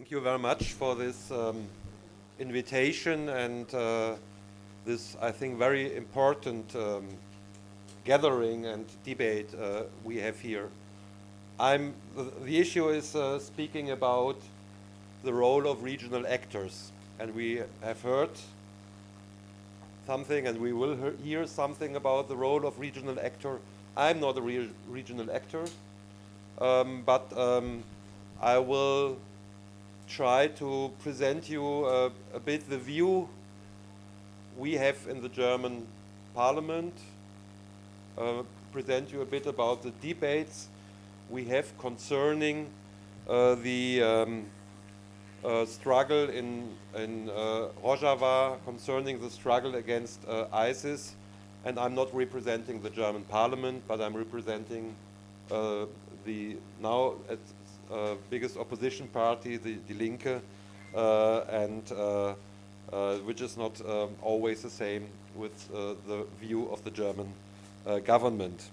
Thank you very much for this invitation and this, I think, very important gathering and debate we have here. The issue is speaking about the role of regional actors, and we have heard something and we will hear something about the role of regional actor. I'm not a regional actor, but I will try to present you a bit the view we have in the German Parliament, present you a bit about the debates we have concerning the struggle in Rojava, concerning the struggle against ISIS. And I'm not representing the German Parliament, but I'm representing the now biggest opposition party, the Die Linke, which is not always the same with the view of the German government.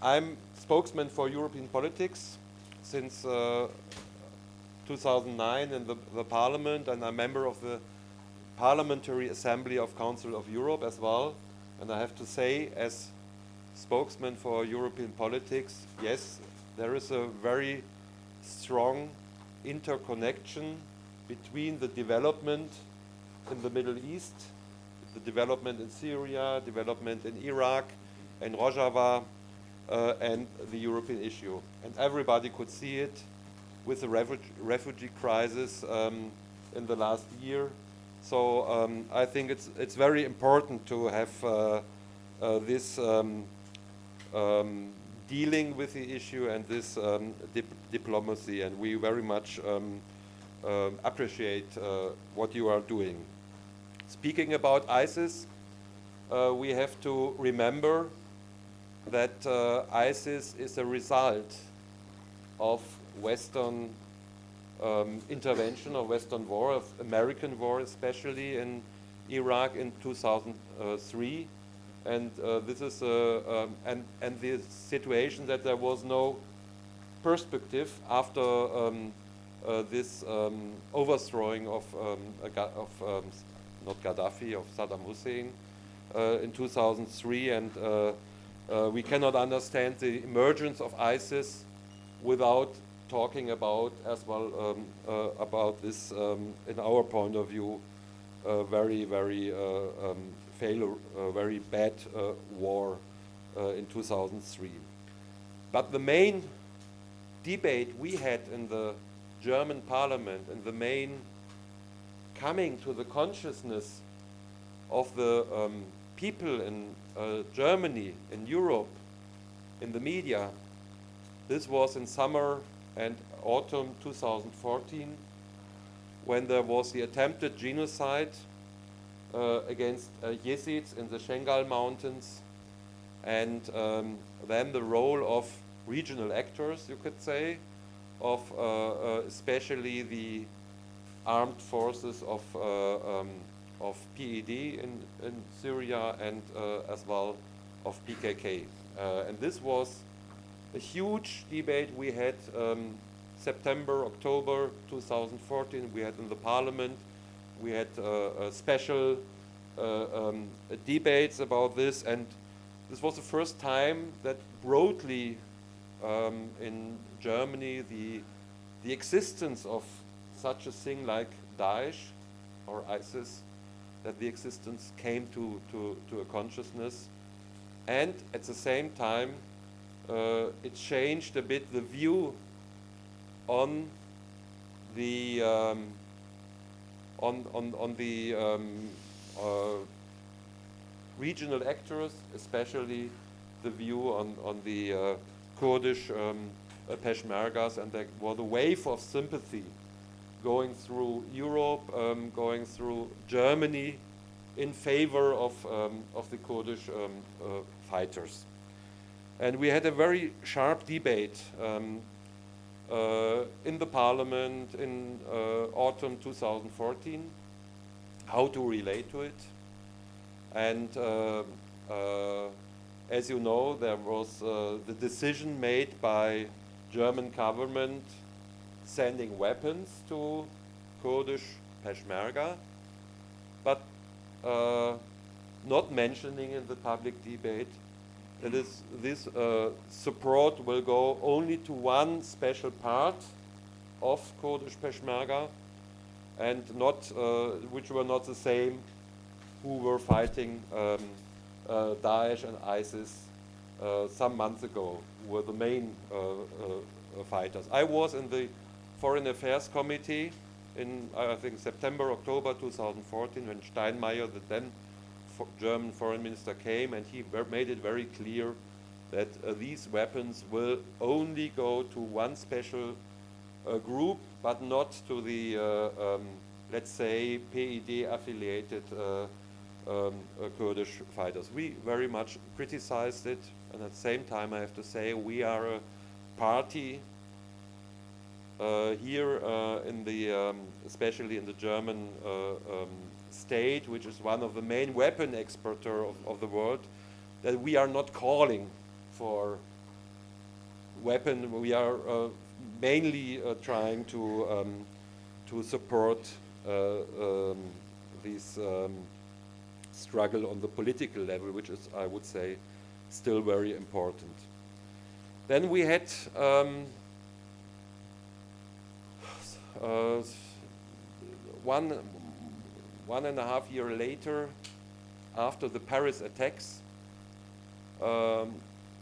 I'm spokesman for European politics since 2009 in the Parliament, and I'm member of the Parliamentary Assembly of Council of Europe as well. And I have to say, as spokesman for European politics, yes, there is a very strong interconnection between the development in the Middle East, the development in Syria, development in Iraq, and Rojava, and the European issue. And everybody could see it with the refugee crisis in the last year. So I think it's very important to have this dealing with the issue and this diplomacy, and we very much appreciate what you are doing. Speaking about ISIS, we have to remember that ISIS is a result of Western intervention, of Western war, of American war, especially in Iraq in 2003. And this is and the situation that there was no perspective after this overthrowing of not Gaddafi, of Saddam Hussein in 2003, and we cannot understand the emergence of ISIS without talking about as well about this in our point of view very very bad war in 2003. But the main debate we had in the German Parliament, and the main coming to the consciousness of the people in Germany, in Europe, in the media, this was in summer and autumn 2014, when there was the attempted genocide against Yazidis in the Shengal Mountains, and then the role of regional actors, you could say, of especially the armed forces of PED in Syria, and as well of PKK. And this was a huge debate we had September, October 2014. We had in the Parliament, we had special debates about this, and this was the first time that broadly in Germany the existence of such a thing like Daesh or ISIS, that the existence came to a consciousness, and at the same time it changed a bit the view on the regional actors, especially the view on the Kurdish Peshmergas, and there was a wave of sympathy going through Europe, going through Germany in favor of the Kurdish fighters. And we had a very sharp debate in the Parliament in autumn 2014, how to relate to it. And as you know, there was the decision made by German government sending weapons to Kurdish Peshmerga, but not mentioning in the public debate that this support will go only to one special part of Kurdish Peshmerga, and not which were not the same who were fighting Daesh and ISIS some months ago, who were the main fighters. I was in the Foreign Affairs Committee in, I think, September, October 2014, when Steinmeier, the then German foreign minister, came, and he made it very clear that these weapons will only go to one special group, but not to the, let's say, PED-affiliated Kurdish fighters. We very much criticized it, and at the same time I have to say we are a party here in the, especially in the German state, which is one of the main weapon exporter of the world, that we are not calling for weapon. We are mainly trying to support this struggle on the political level, which is, I would say, still very important. Then we had one and a half year later, after the Paris attacks, a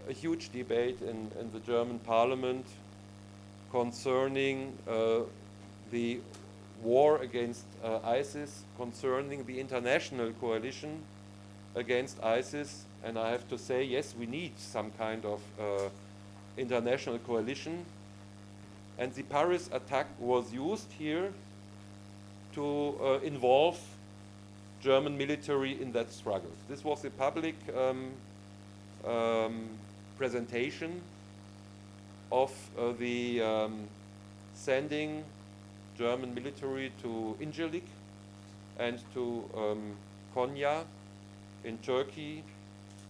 huge debate in the German parliament concerning the war against ISIS, concerning the international coalition against ISIS. And I have to say, yes, we need some kind of international coalition. And the Paris attack was used here to involve German military in that struggle. This was a public presentation of the sending German military to Incirlik and to Konya in Turkey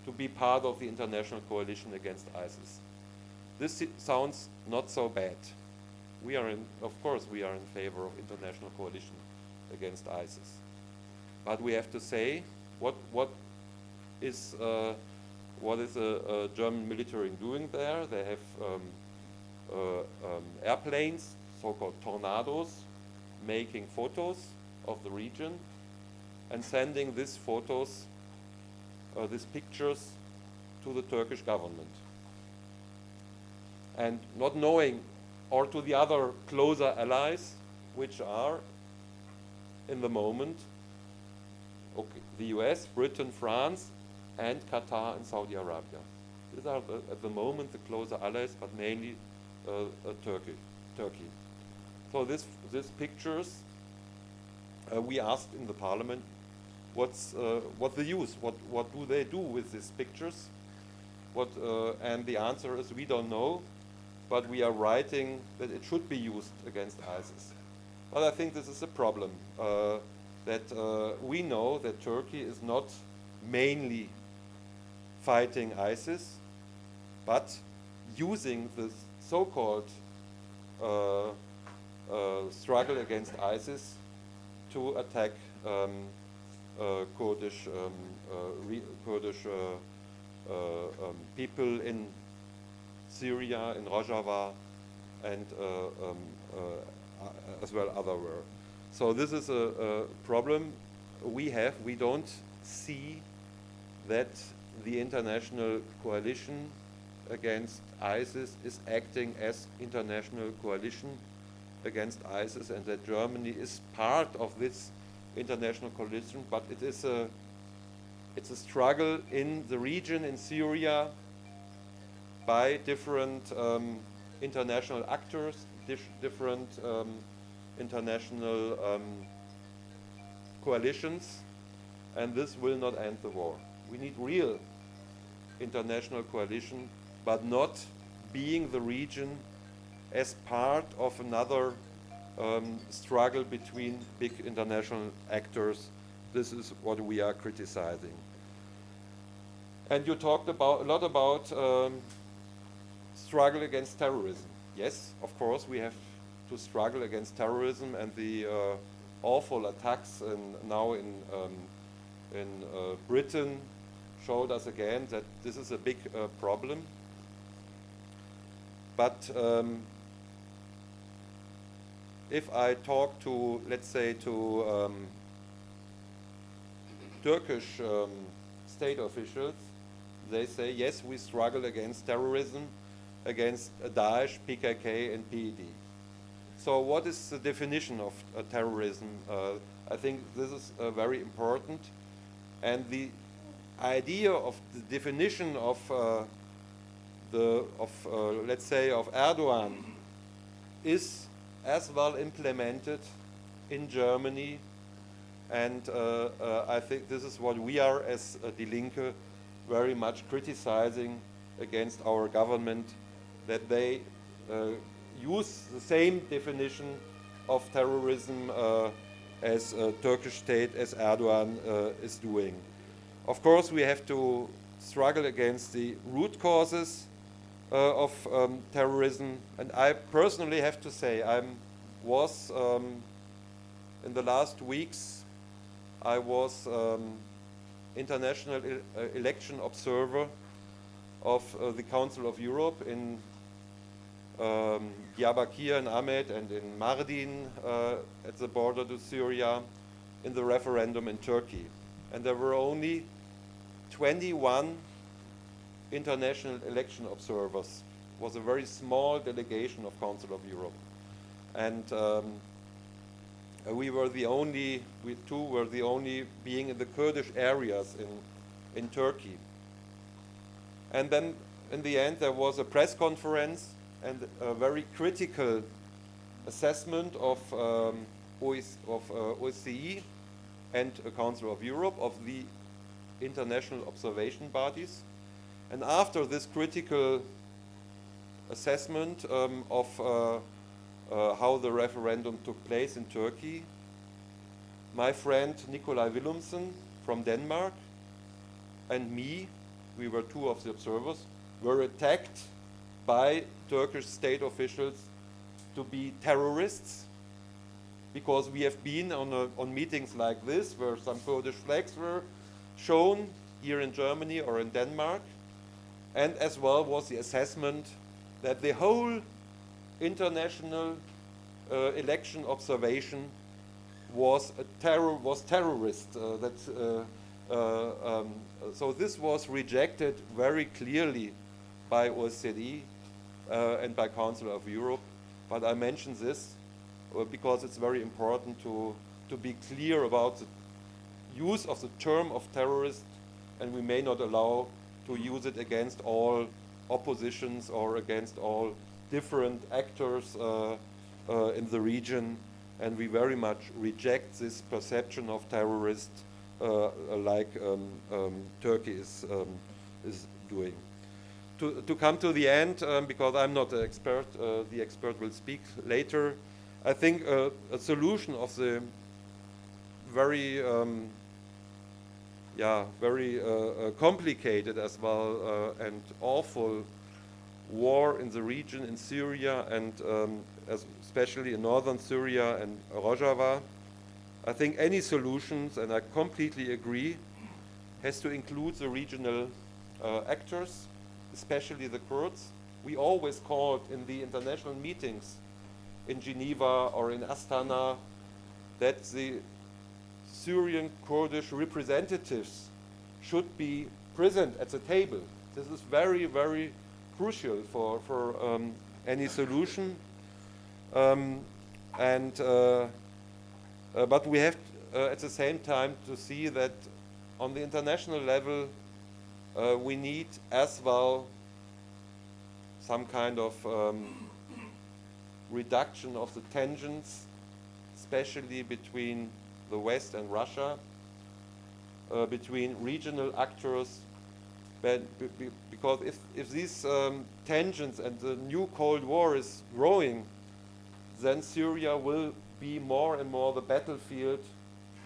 to be part of the international coalition against ISIS. This sounds not so bad. We are in, of course, we are in favor of international coalition against ISIS. But we have to say, what is the German military doing there? They have airplanes, so-called tornadoes, making photos of the region and sending these photos, these pictures, to the Turkish government. And not knowing, or to the other closer allies, which are, in the moment, okay, the US, Britain, France, and Qatar and Saudi Arabia. These are, at the moment, the closer allies, but mainly Turkey. So these pictures, we asked in the parliament, what's the use? What do they do with these pictures? And the answer is, we don't know, but we are writing that it should be used against ISIS. But I think this is a problem, that we know that Turkey is not mainly fighting ISIS, but using this so-called struggle against ISIS to attack Kurdish people in Syria, in Rojava, and as well otherwhere. So this is a problem we have. We don't see that the international coalition against ISIS is acting as international coalition against ISIS, and that Germany is part of this international coalition, but it's a struggle in the region, in Syria, by different international actors, different international coalitions, and this will not end the war. We need real international coalition, but not being the region as part of another struggle between big international actors. This is what we are criticizing. And you talked a lot about struggle against terrorism. Yes, of course, we have to struggle against terrorism, and the awful attacks now in Britain showed us again that this is a big problem. But if I talk to, let's say, to Turkish state officials, they say, yes, we struggle against terrorism, against Daesh, PKK, and PED. So what is the definition of terrorism? I think this is very important. And the idea of the definition of let's say, of Erdogan is as well implemented in Germany, and I think this is what we are as Die Linke very much criticizing against our government, that they use the same definition of terrorism as Turkish state, as Erdogan is doing. Of course, we have to struggle against the root causes of terrorism, and I personally have to say was in the last weeks I was international election observer of the Council of Europe in Diyarbakir and Ahmed and in Mardin at the border to Syria in the referendum in Turkey. And there were only 21 international election observers. It was a very small delegation of Council of Europe. And we two were the only being in the Kurdish areas in Turkey. And then in the end there was a press conference and a very critical assessment of OSCE and a Council of Europe, of the international observation bodies. And after this critical assessment of how the referendum took place in Turkey, my friend Nikolai Willumsen from Denmark and me, we were two of the observers, were attacked by Turkish state officials to be terrorists, because we have been on meetings like this where some Kurdish flags were shown here in Germany or in Denmark, and as well was the assessment that the whole international election observation was terrorist. So this was rejected very clearly by OSCE and by Council of Europe. But I mention this because it's very important to be clear about the use of the term of terrorist, and we may not allow to use it against all oppositions or against all different actors in the region, and we very much reject this perception of terrorist like Turkey is doing. To come to the end, because I'm not an expert, the expert will speak later, I think a solution of the very complicated as well and awful war in the region in Syria and especially in northern Syria and Rojava, I think any solutions, and I completely agree, has to include the regional actors, especially the Kurds. We always called in the international meetings in Geneva or in Astana that the Syrian Kurdish representatives should be present at the table. This is very, very crucial for any solution. But we have at the same time to see that on the international level we need as well some kind of reduction of the tensions, especially between the West and Russia, between regional actors, because if these tensions and the new Cold War is growing, then Syria will be more and more the battlefield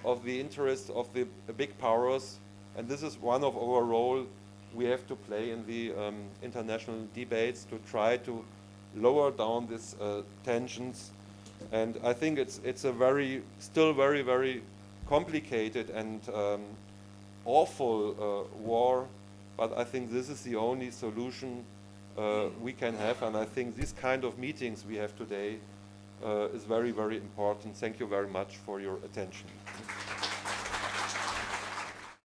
of the interests of the big powers, and this is one of our roles we have to play in the international debates to try to lower down these tensions And I think it's a still very complicated and awful war, but I think this is the only solution we can have, and I think this kind of meetings we have today is very important. Thank you very much for your attention.